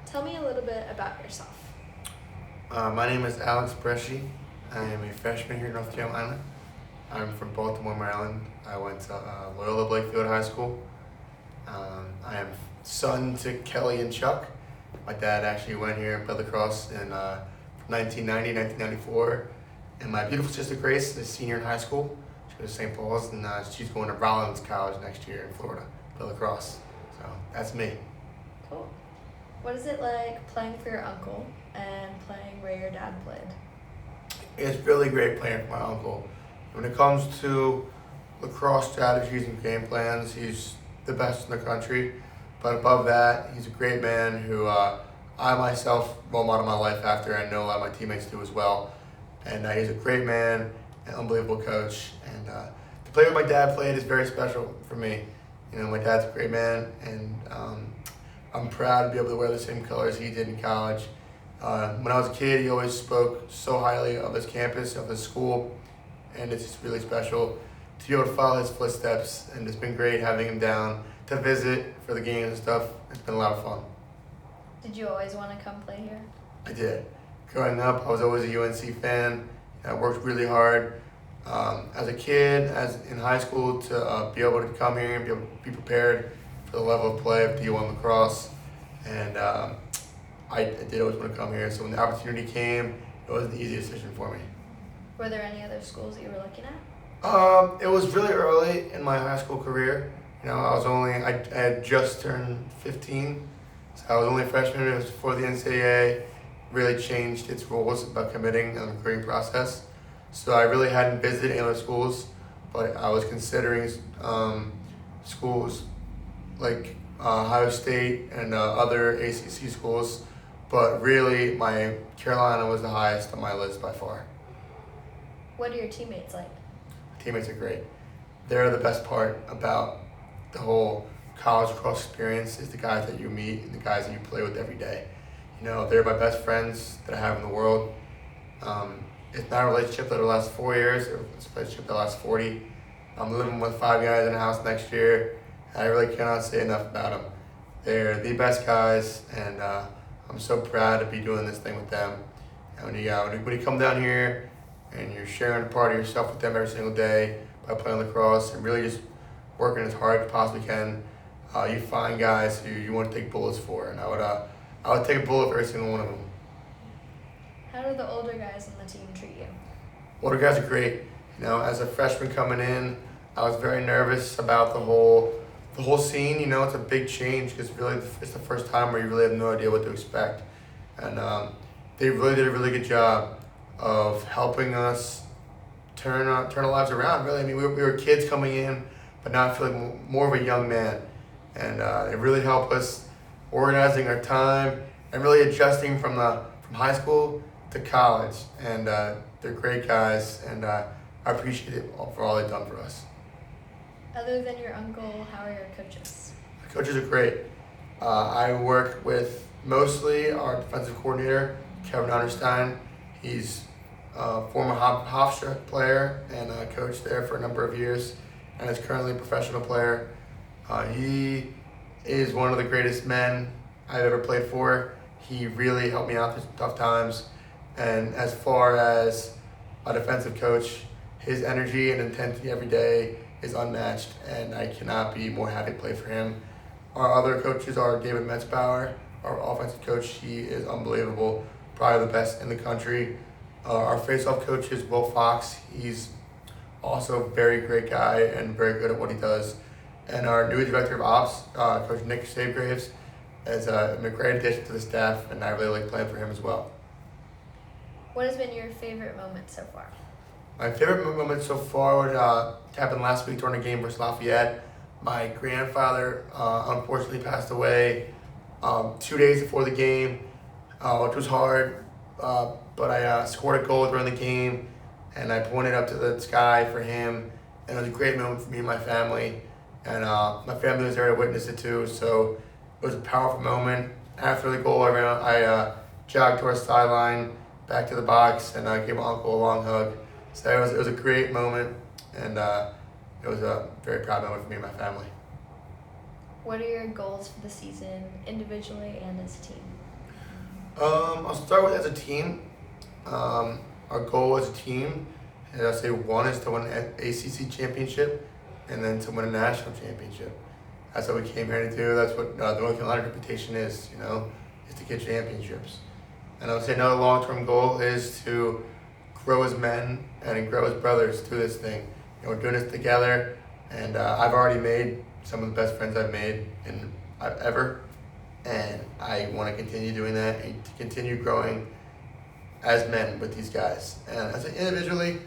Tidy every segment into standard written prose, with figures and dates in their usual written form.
Tell me a little bit about yourself. My name is Alex Bresci. I am a freshman here in North Carolina. I'm from Baltimore, Maryland. I went to Loyola Blakefield High School. I am son to Kelly and Chuck. My dad actually went here and played lacrosse in 1990, 1994. And my beautiful sister Grace is a senior in high school. She goes to St. Paul's, and she's going to Rollins College next year in Florida, play lacrosse. So that's me. Cool. What is it like playing for your uncle and playing where your dad played? It's really great playing for my uncle. When it comes to lacrosse strategies and game plans, he's the best in the country. But above that, he's a great man who I myself role model my life after. I know a lot of my teammates do as well. And he's a great man, an unbelievable coach. And to play with my dad played is very special for me. You know, my dad's a great man, and I'm proud to be able to wear the same colors he did in college. When I was a kid, he always spoke so highly of his campus, of his school, and it's just really special to be able to follow his footsteps. And it's been great having him down to visit for the games and stuff. It's been a lot of fun. Did you always want to come play here? I did. Growing up, I was always a UNC fan. I worked really hard as a kid, as in high school, to be able to come here and be able to be prepared for the level of play of D1 lacrosse. And I did always want to come here. So when the opportunity came, it was the easy decision for me. Were there any other schools that you were looking at? It was really early in my high school career. You know, I had just turned 15, so I was only a freshman. It was before the NCAA really changed its rules about committing and the recruiting process. So I really hadn't visited any other schools, but I was considering schools like Ohio State and other ACC schools. But really, my Carolina was the highest on my list by far. What are your teammates like? Teammates are great. They're the best part about the whole college cross experience is the guys that you meet and the guys that you play with every day. You know, they're my best friends that I have in the world. It's not a relationship that will last 4 years. It's a relationship that lasts 40. I'm living with 5 guys in a house next year. I really cannot say enough about them. They're the best guys, and I'm so proud to be doing this thing with them. And when you come down here and you're sharing a part of yourself with them every single day by playing lacrosse and really just working as hard as you possibly can, you find guys who you want to take bullets for. And I would take a bullet for every single one of them. How do the older guys on the team treat you? Older guys are great. You know, as a freshman coming in, I was very nervous about the whole scene. You know, it's a big change because really it's the first time where you really have no idea what to expect. And they really did a really good job of helping us turn our lives around. Really, I mean, we were kids coming in, but now I feel like more of a young man. And it really helped us organizing our time and really adjusting from high school to college. And they're great guys, and I appreciate it for all they've done for us. Other than your uncle, how are your coaches? The coaches are great. I work with mostly our defensive coordinator, Kevin Understein. He's a former Hofstra player and coached there for a number of years, and is currently a professional player. He is one of the greatest men I've ever played for. He really helped me out through some tough times. And as far as a defensive coach, his energy and intensity every day is unmatched, and I cannot be more happy to play for him. Our other coaches are David Metzbauer, our offensive coach. He is unbelievable, probably the best in the country. Our face-off coach is Will Fox. He's also a very great guy and very good at what he does. And our new director of ops, Coach Nick Savegraves, is a great addition to the staff, and I really like playing for him as well. What has been your favorite moment so far? My favorite moment so far happened last week during a game versus Lafayette. My grandfather unfortunately passed away 2 days before the game, which was hard, but I scored a goal during the game, and I pointed up to the sky for him, and it was a great moment for me and my family, and my family was there to witness it too, so it was a powerful moment. After the goal, I jogged to our sideline, back to the box, and gave my uncle a long hug. So it was a great moment, and it was a very proud moment for me and my family. What are your goals for the season, individually and as a team? I'll start with as a team. Our goal as a team, and I'll say one is to win an ACC championship, and then to win a national championship. That's what we came here to do. That's what the North Carolina reputation is. Is to get championships. And I would say another long-term goal is to grow as men and grow as brothers through this thing. We're doing this together, and I've already made some of the best friends I've made ever, and I want to continue doing that and to continue growing as men with these guys. And as individually,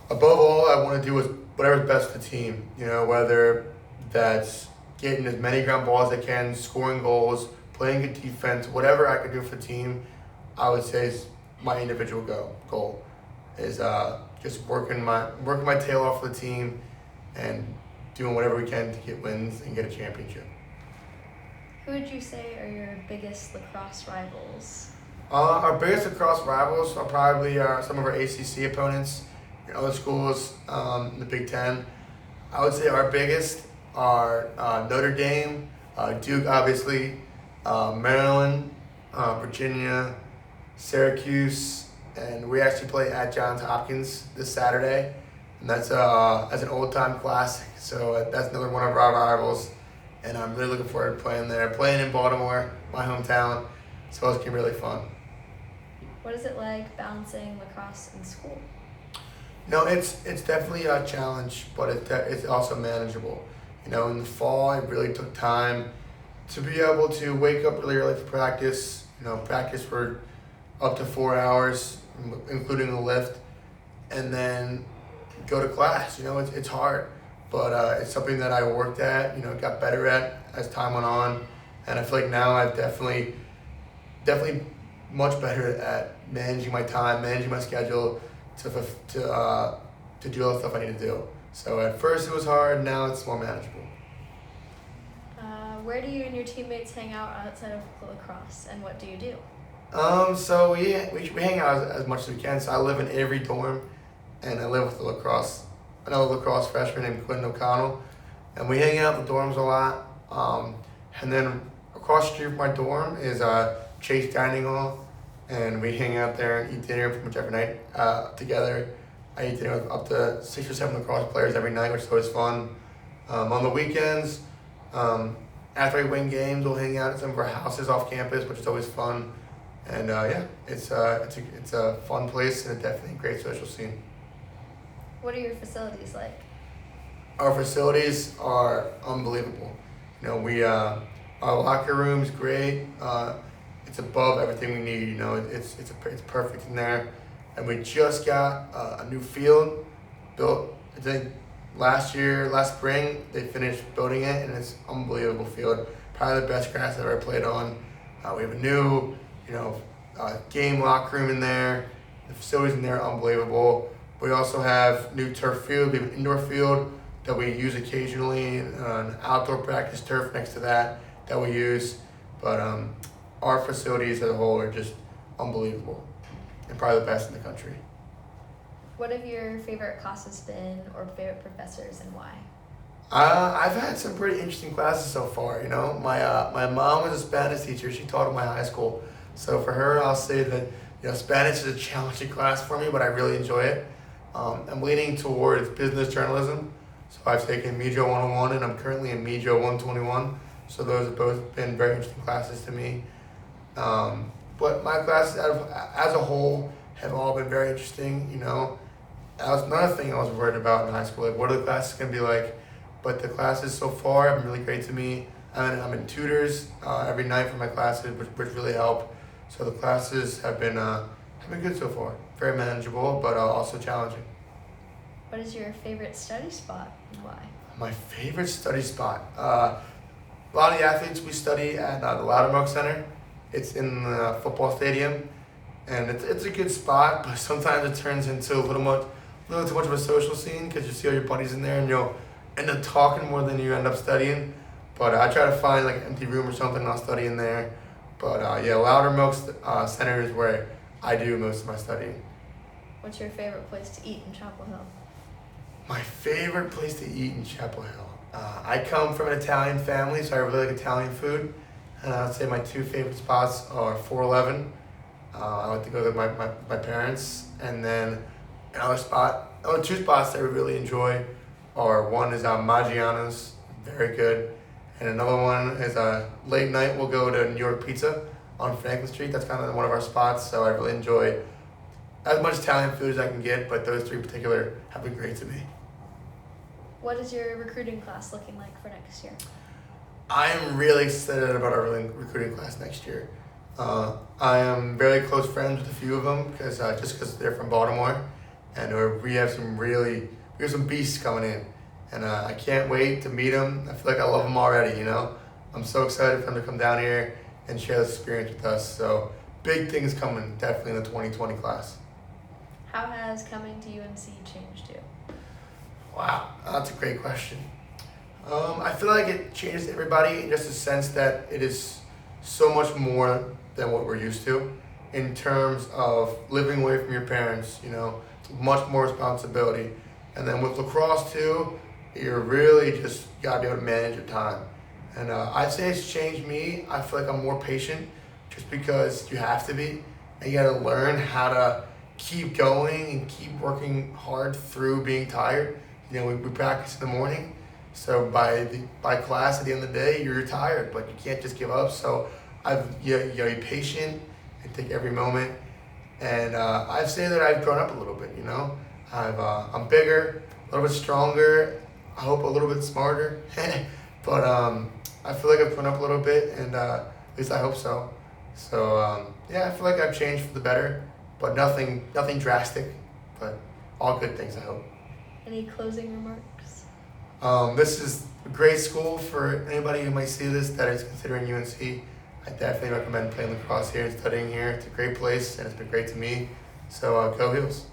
above all, I want to do is whatever's best for the team. Whether that's getting as many ground balls as I can, scoring goals, playing good defense, whatever I could do for the team, I would say is my individual goal is just working my tail off for the team and doing whatever we can to get wins and get a championship. Who would you say are your biggest lacrosse rivals? Our biggest lacrosse rivals are probably some of our ACC opponents in other schools in the Big Ten. I would say our biggest are Notre Dame, Duke, obviously, Maryland, Virginia, Syracuse, and we actually play at Johns Hopkins this Saturday, and that's as an old-time classic. So that's another one of our rivals, and I'm really looking forward to playing there. Playing in Baltimore, my hometown, so it's gonna be really fun. What is it like balancing lacrosse and school? No, it's definitely a challenge, but it's also manageable. In the fall, it really took time to be able to wake up really early for practice. Practice for up to 4 hours, including the lift, and then go to class. It's hard, but it's something that I worked at. Got better at as time went on, and I feel like now I've definitely much better at managing my time, managing my schedule to do all the stuff I need to do. So at first it was hard, now it's more manageable. Where do you and your teammates hang out outside of lacrosse, and what do you do? So we hang out as much as we can. So I live in Avery dorm, and I live with another lacrosse freshman named Quentin O'Connell, and we hang out in the dorms a lot. And then across the street from my dorm is Chase Dining Hall, and we hang out there and eat dinner pretty much every night together. I eat dinner with up to 6 or 7 lacrosse players every night, which is always fun. On the weekends, after we win games, we'll hang out at some of our houses off campus, which is always fun. And it's a fun place and definitely a great social scene. What are your facilities like? Our facilities are unbelievable. Our locker room's great. It's above everything we need. It's perfect in there. And we just got a new field built. I think last spring, they finished building it, and it's an unbelievable field. Probably the best grass I've ever played on. We have a new, game locker room in there. The facilities in there are unbelievable. We also have new turf field. We have an indoor field that we use occasionally, and an outdoor practice turf next to that we use. But our facilities as a whole are just unbelievable, and probably the best in the country. What have your favorite classes been, or favorite professors, and why? I've had some pretty interesting classes so far. My mom was a Spanish teacher. She taught at my high school, so for her, I'll say that Spanish is a challenging class for me, but I really enjoy it. I'm leaning towards business journalism, so I've taken MEJO 101, and I'm currently in MEJO 121. So those have both been very interesting classes to me. But my classes as a whole have all been very interesting. That was another thing I was worried about in high school. Like, what are the classes going to be like? But the classes so far have been really great to me. I'm in tutors every night for my classes, which really help. So the classes have been good so far. Very manageable, but also challenging. What is your favorite study spot, and why? My favorite study spot. A lot of the athletes we study at the Loudermilk Center. It's in the football stadium, and it's a good spot. But sometimes it turns into a little too much of a social scene, because you see all your buddies in there, and you'll end up talking more than you end up studying. But I try to find like an empty room or something, and I'll study in there. But Loudermilk Center is where I do most of my studying. What's your favorite place to eat in Chapel Hill? My favorite place to eat in Chapel Hill. I come from an Italian family, so I really like Italian food. And I'd say my two favorite spots are 411. I like to go to my parents. And then two spots that we really enjoy are one is Maggiano's, very good. And another one is late night, we'll go to New York Pizza on Franklin Street. That's kind of one of our spots, so I really enjoy as much Italian food as I can get, but those three in particular have been great to me. What is your recruiting class looking like for next year? I am really excited about our recruiting class next year. I am very close friends with a few of them just because they're from Baltimore, and we have some beasts coming in, and I can't wait to meet them. I feel like I love them already. I'm so excited for them to come down here and share this experience with us. So big things coming, definitely in the 2020 class. How has coming to UNC changed you? Wow, that's a great question. I feel like it changes everybody in just a sense that it is so much more than what we're used to in terms of living away from your parents, it's much more responsibility. And then with lacrosse too, you're really just gotta be able to manage your time. And I'd say it's changed me. I feel like I'm more patient just because you have to be. And you gotta learn how to keep going and keep working hard through being tired. We practice in the morning. So by class at the end of the day, you're tired, but you can't just give up. So you gotta be patient and take every moment. And I'd say that I've grown up a little bit. I'm bigger, a little bit stronger. I hope a little bit smarter. But I feel like I've grown up a little bit, and at least I hope so. So I feel like I've changed for the better, but nothing drastic. But all good things, I hope. Any closing remarks? This is a great school for anybody who might see this that is considering UNC. I definitely recommend playing lacrosse here and studying here. It's a great place, and it's been great to me. So go Heels.